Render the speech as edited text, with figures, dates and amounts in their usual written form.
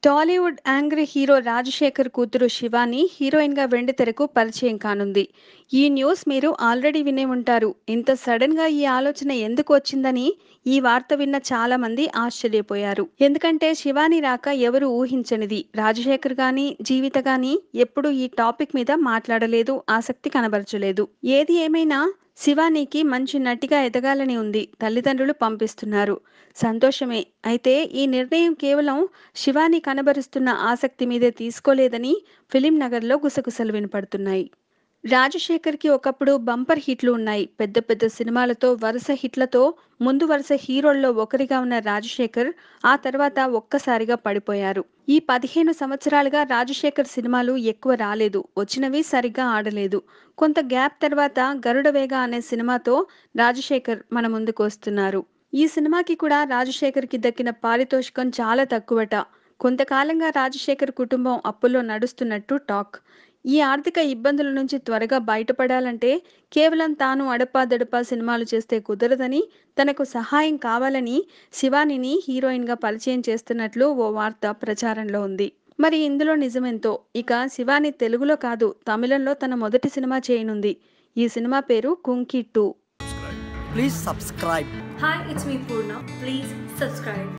Tollywood angry hero Rajasekhar కూతురు శివాని హీరోయిన్గా వెండితెరకు పరిచయం కానుంది. ఈ న్యూస్ మీరు ఆల్రెడీ వినే ఉంటారు. ఇంత సడన్గా ఈ ఆలోచన ఎందుకు వచ్చిందని ఈ వార్త విన్న చాలా మంది ఆశ్చర్యపోయారు. ఎందుకంటే శివాని రాక ఎవరు ఊహించనిది. రాజశేఖర్ గాని జీవిత గాని ఎప్పుడూ ఈ టాపిక్ మీద మాట్లాడలేదు, ఆసక్తి కనబరచలేదు. ఏది ఏమైనా శివానీకి మంచి నటిగా ఎదగాలని ఉంది. తల్లిదండ్రులు పంపిస్తున్నారు. సంతోషమే. అయితే ఈ నిర్ణయం కేవలం శివాని కనబరుస్తున్న ఆసక్తి మీదే తీసుకోలేదని ఫిలిం నగర్లో గుసగుసలు వినపడుతున్నాయి. రాజశేఖర్కి ఒకప్పుడు బంపర్ హిట్లు ఉన్నాయి. పెద్ద పెద్ద సినిమాలతో వరుస హిట్లతో ముందు వరుస హీరోల్లో ఒకరిగా ఉన్న రాజశేఖర్ ఆ తర్వాత ఒక్కసారిగా పడిపోయారు. ఈ 15 సంవత్సరాలుగా రాజశేఖర్ సినిమాలు ఎక్కువ రాలేదు. వచ్చినవి సరిగ్గా ఆడలేదు. కొంత గ్యాప్ తర్వాత గరుడవేగ అనే సినిమాతో రాజశేఖర్ మన ముందుకు వస్తున్నారు. ఈ సినిమాకి కూడా రాజశేఖర్కి దక్కిన పారితోషికం చాలా తక్కువట. కొంతకాలంగా రాజశేఖర్ కుటుంబం అప్పుల్లో నడుస్తున్నట్టు టాక్. ఈ ఆర్థిక ఇబ్బందుల నుంచి త్వరగా బయటపడాలంటే కేవలం తాను అడపాదడపా సినిమాలు చేస్తే కుదరదని, తనకు సహాయం కావాలని శివానిని హీరోయిన్గా పరిచయం చేస్తున్నట్లు ఓ వార్త ప్రచారంలో ఉంది. మరి ఇందులో నిజమెంతో? ఇక శివాని తెలుగులో కాదు, తమిళంలో తన మొదటి సినిమా చేయనుంది. ఈ సినిమా పేరు Kumki 2. Please subscribe. Hi, it's me Purna. Please subscribe.